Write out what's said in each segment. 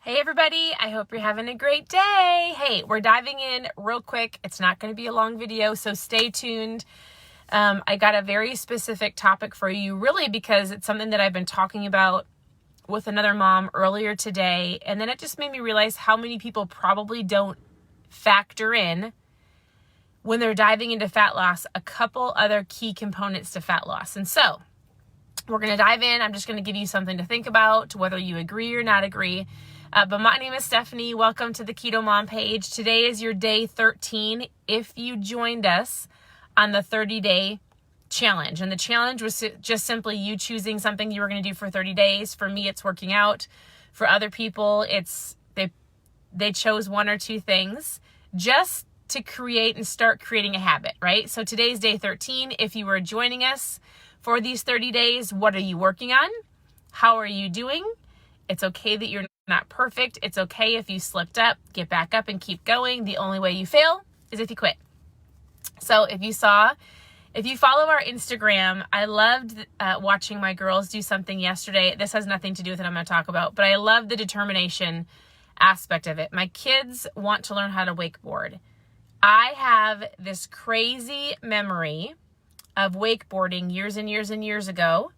Hey everybody, I hope you're having a great day. Hey, we're diving in real quick. It's not going to be a long video, so stay tuned. I got a very specific topic for you, really, because it's something that I've been talking about with another mom earlier today, and then it just made me realize how many people probably don't factor in when they're diving into fat loss, a couple other key components to fat loss. And so we're going to dive in. I'm just going to give you something to think about, whether you agree or not agree. But my name is Stephanie. Welcome to the Keto Mom page. Today is your day 13 if you joined us on the 30-day challenge. And the challenge was just simply you choosing something you were going to do for 30 days. For me, it's working out. For other people, it's they chose one or two things just to create and start creating a habit, right? So today's day 13. If you were joining us for these 30 days, what are you working on? How are you doing? It's okay that you're not perfect. It's okay if you slipped up, get back up and keep going. The only way you fail is if you quit. So if you follow our Instagram, I loved watching my girls do something yesterday. This has nothing to do with what I'm going to talk about, but I love the determination aspect of it. My kids want to learn how to wakeboard. I have this crazy memory of wakeboarding years and years and years ago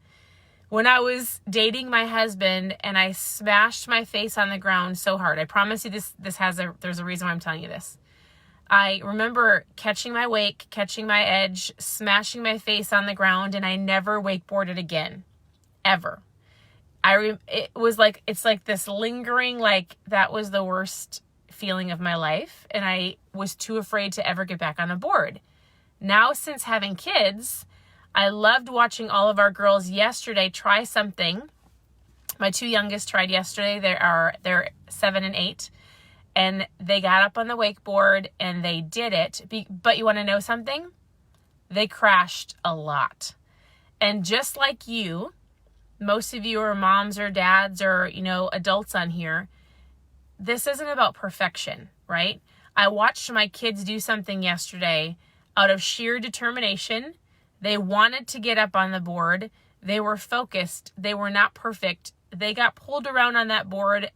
when I was dating my husband and I smashed my face on the ground so hard. I promise you there's a reason why I'm telling you this. I remember catching my wake, catching my edge, smashing my face on the ground, and I never wakeboarded again, ever. It's like this lingering, like that was the worst feeling of my life, and I was too afraid to ever get back on a board. Now, since having kids, I loved watching all of our girls yesterday try something. My two youngest tried yesterday. They're 7 and 8, and they got up on the wakeboard and they did it. But you want to know something? They crashed a lot. And just like you, most of you are moms or dads or, adults on here. This isn't about perfection, right? I watched my kids do something yesterday out of sheer determination. They wanted to get up on the board. They were focused. They were not perfect. They got pulled around on that board,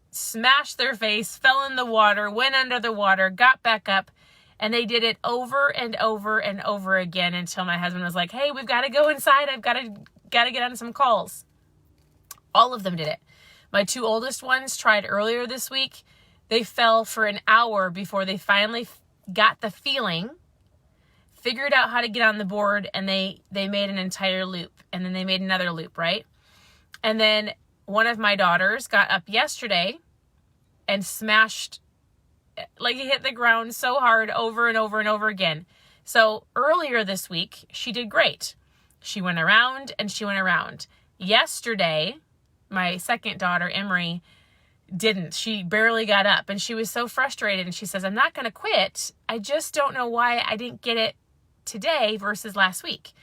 smashed their face, fell in the water, went under the water, got back up, and they did it over and over and over again until my husband was like, hey, we've got to go inside. I've got to get on some calls. All of them did it. My two oldest ones tried earlier this week. They fell for an hour before they finally got the feeling, figured out how to get on the board, and they made an entire loop, and then they made another loop, right? And then one of my daughters got up yesterday and smashed, like he hit the ground so hard over and over and over again. So earlier this week, she did great. She went around and she went around. Yesterday, my second daughter, Emery, didn't. She barely got up, and she was so frustrated, and she says, I'm not going to quit. I just don't know why I didn't get it today versus last week.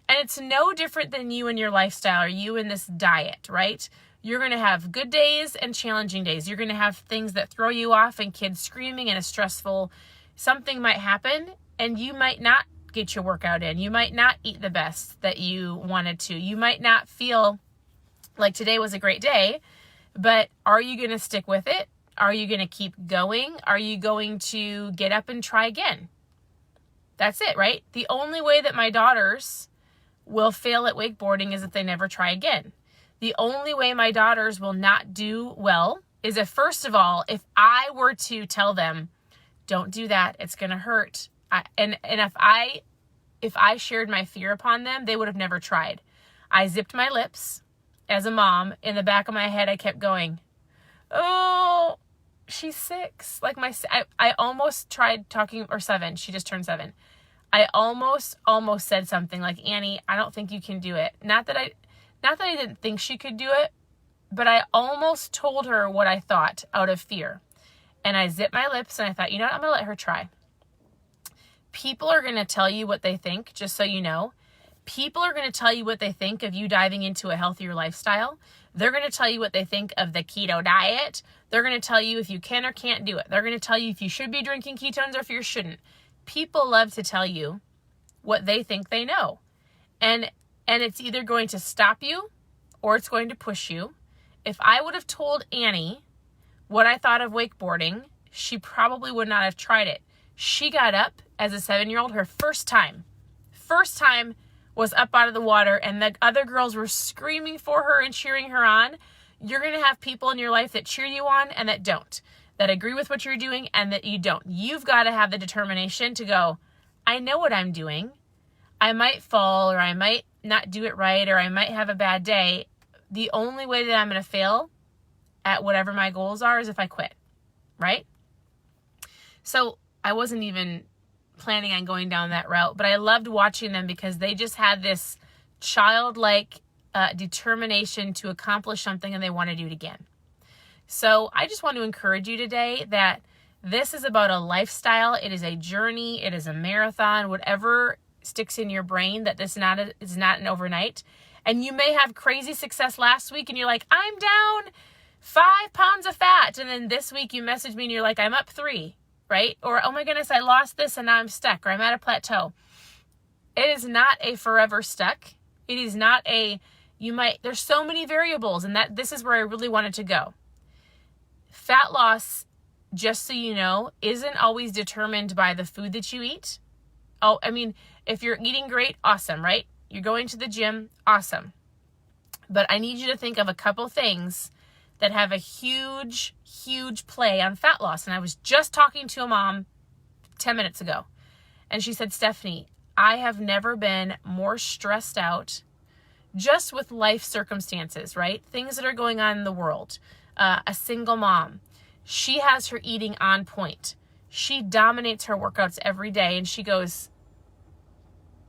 And it's no different than you and your lifestyle or you in this diet, right? You're going to have good days and challenging days. You're going to have things that throw you off and kids screaming and something might happen and you might not get your workout in. You might not eat the best that you wanted to. You might not feel like today was a great day, but are you going to stick with it? Are you going to keep going? Are you going to get up and try again? That's it, right? The only way that my daughters will fail at wakeboarding is if they never try again. The only way my daughters will not do well is if, first of all, if I were to tell them, don't do that, it's going to hurt. And if I shared my fear upon them, they would have never tried. I zipped my lips as a mom. In the back of my head, I kept going, oh, she's 6. Like I almost tried talking, or 7. She just turned 7. I almost said something like, Annie, I don't think you can do it. Not that I didn't think she could do it, but I almost told her what I thought out of fear. And I zipped my lips and I thought, you know what? I'm going to let her try. People are going to tell you what they think, just so you know. People are going to tell you what they think of you diving into a healthier lifestyle. They're going to tell you what they think of the keto diet. They're going to tell you if you can or can't do it. They're going to tell you if you should be drinking ketones or if you shouldn't. People love to tell you what they think they know. And it's either going to stop you or it's going to push you. If I would have told Annie what I thought of wakeboarding, she probably would not have tried it. She got up as a 7-year-old, her first time was up out of the water, and the other girls were screaming for her and cheering her on. You're going to have people in your life that cheer you on and that don't, that agree with what you're doing and that you don't. You've got to have the determination to go, I know what I'm doing. I might fall, or I might not do it right, or I might have a bad day. The only way that I'm going to fail at whatever my goals are is if I quit, right? So I wasn't even planning on going down that route, but I loved watching them because they just had this childlike determination to accomplish something, and they want to do it again. So I just want to encourage you today that this is about a lifestyle. It is a journey. It is a marathon, whatever sticks in your brain, that this is not an overnight. And you may have crazy success last week and you're like, I'm down 5 pounds of fat. And then this week you message me and you're like, I'm up 3, right? Or, oh my goodness, I lost this and now I'm stuck, or I'm at a plateau. It is not a forever stuck. It is not there's so many variables, and this is where I really wanted to go. Fat loss, just so you know, isn't always determined by the food that you eat. Oh, I mean, if you're eating great, awesome, right? You're going to the gym, awesome. But I need you to think of a couple things that have a huge, huge play on fat loss. And I was just talking to a mom 10 minutes ago, and she said, Stephanie, I have never been more stressed out just with life circumstances, right? Things that are going on in the world. A single mom. She has her eating on point. She dominates her workouts every day, and she goes,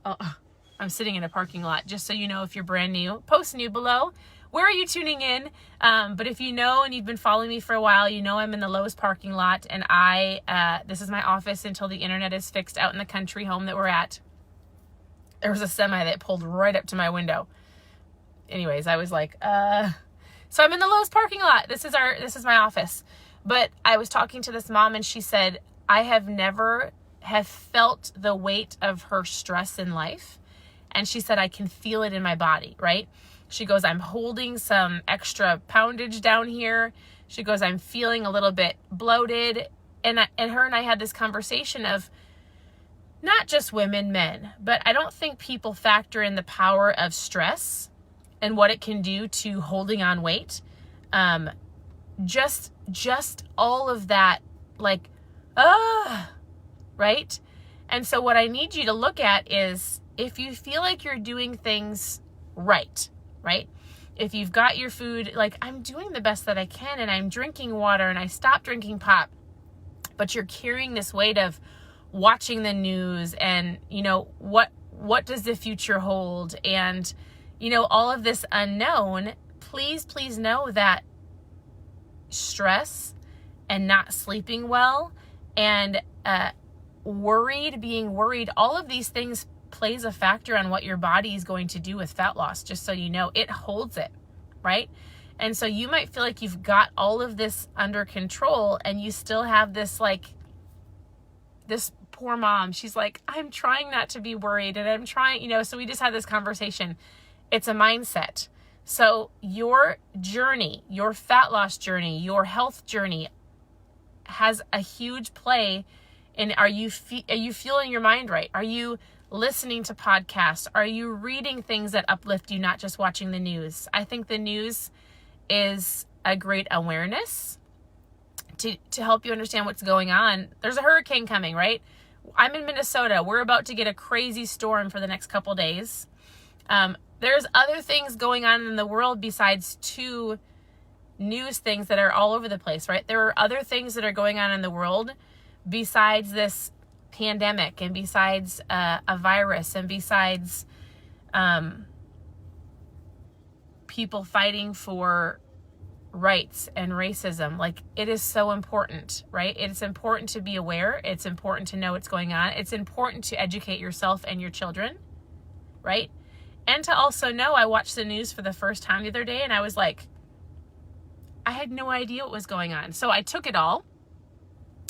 I'm sitting in a parking lot, just so you know, if you're brand new, post new below. Where are you tuning in? But if you know and you've been following me for a while, you know I'm in the Lowe's parking lot, and this is my office until the internet is fixed out in the country home that we're at. There was a semi that pulled right up to my window. Anyways, I was like, so I'm in the Lowe's parking lot. This is my office. But I was talking to this mom, and she said, I have never felt the weight of her stress in life. And she said, I can feel it in my body, right? She goes, I'm holding some extra poundage down here. She goes, I'm feeling a little bit bloated. And her and I had this conversation of not just women, men, but I don't think people factor in the power of stress and what it can do to holding on weight. Just all of that, like, right? And so what I need you to look at is, if you feel like you're doing things right? If you've got your food, like, I'm doing the best that I can, and I'm drinking water, and I stopped drinking pop, but you're carrying this weight of watching the news, and, you know, what does the future hold? And, you know, all of this unknown, please know that stress and not sleeping well and being worried, all of these things plays a factor on what your body is going to do with fat loss. Just so you know, it holds it, right? And so you might feel like you've got all of this under control, and you still have this, like, this poor mom. She's like, I'm trying not to be worried, and I'm trying, you know, so we just had this conversation. It's a mindset. So your journey, your fat loss journey, your health journey has a huge play in, are you feeling your mind right? Are you listening to podcasts? Are you reading things that uplift you, not just watching the news? I think the news is a great awareness to help you understand what's going on. There's a hurricane coming, right? I'm in Minnesota. We're about to get a crazy storm for the next couple days. There's other things going on in the world besides 2 news things that are all over the place, right? There are other things that are going on in the world besides this pandemic, and besides a virus, and besides people fighting for rights and racism. Like, it is so important, right? It's important to be aware. It's important to know what's going on. It's important to educate yourself and your children, right? And to also know, I watched the news for the first time the other day, and I was like, I had no idea what was going on. So I took it all.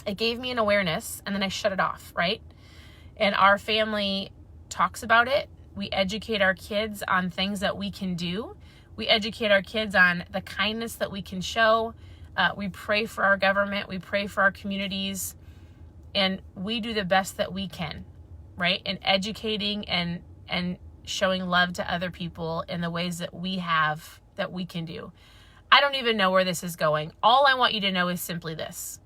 It gave me an awareness, and then I shut it off, right? And our family talks about it. We educate our kids on things that we can do. We educate our kids on the kindness that we can show. We pray for our government. We pray for our communities. And we do the best that we can, right? In educating and showing love to other people in the ways that we have, that we can do. I don't even know where this is going. All I want you to know is simply this.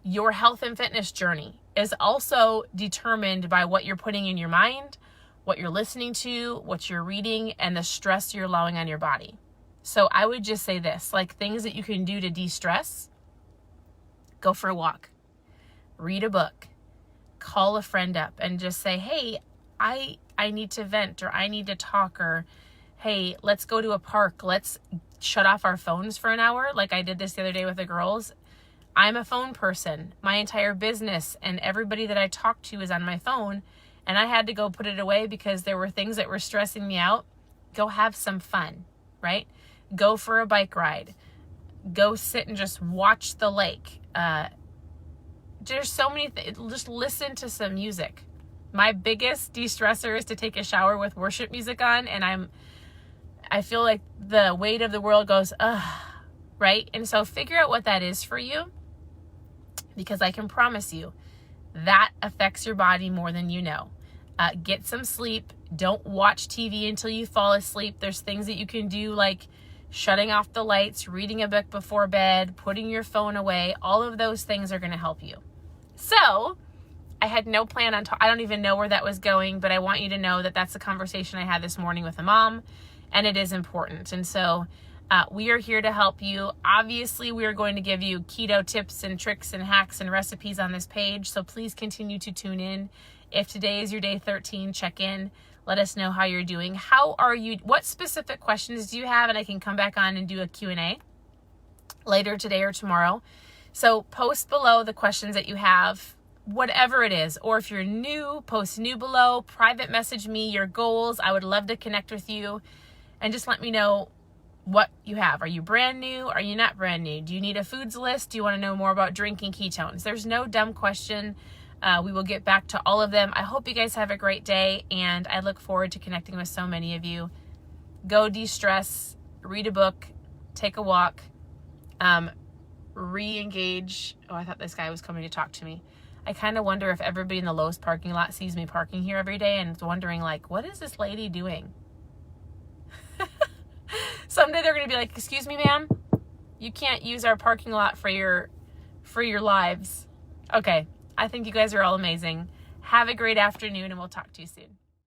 Your health and fitness journey is also determined by what you're putting in your mind, what you're listening to, what you're reading, and the stress you're allowing on your body. So I would just say this, like things that you can do to de-stress: go for a walk, read a book, call a friend up and just say, hey, I need to vent, or I need to talk, or hey, let's go to a park. Let's shut off our phones for an hour. Like I did this the other day with the girls. I'm a phone person. My entire business and everybody that I talk to is on my phone, and I had to go put it away because there were things that were stressing me out. Go have some fun, right? Go for a bike ride. Go sit and just watch the lake. There's so many things. Just listen to some music. My biggest de-stressor is to take a shower with worship music on, and I feel like the weight of the world goes, right? And so figure out what that is for you, because I can promise you that affects your body more than you know. Get some sleep. Don't watch TV until you fall asleep. There's things that you can do, like shutting off the lights, reading a book before bed, putting your phone away. All of those things are going to help you. So I had no plan on, I don't even know where that was going, but I want you to know that that's the conversation I had this morning with a mom, and it is important. And so we are here to help you. Obviously, we are going to give you keto tips and tricks and hacks and recipes on this page. So please continue to tune in. If today is your day 13, check in. Let us know how you're doing. How are you? What specific questions do you have? And I can come back on and do a Q&A later today or tomorrow. So post below the questions that you have, whatever it is. Or if you're new, post new below. Private message me your goals. I would love to connect with you. And just let me know what you have. Are you brand new? Are you not brand new? Do you need a foods list? Do you want to know more about drinking ketones? There's no dumb question. We will get back to all of them. I hope you guys have a great day, and I look forward to connecting with so many of you. Go de-stress, read a book, take a walk, re-engage. Oh, I thought this guy was coming to talk to me. I kind of wonder if everybody in the Lowe's parking lot sees me parking here every day and is wondering, like, what is this lady doing? Someday they're going to be like, excuse me, ma'am, you can't use our parking lot for your lives. Okay. I think you guys are all amazing. Have a great afternoon, and we'll talk to you soon.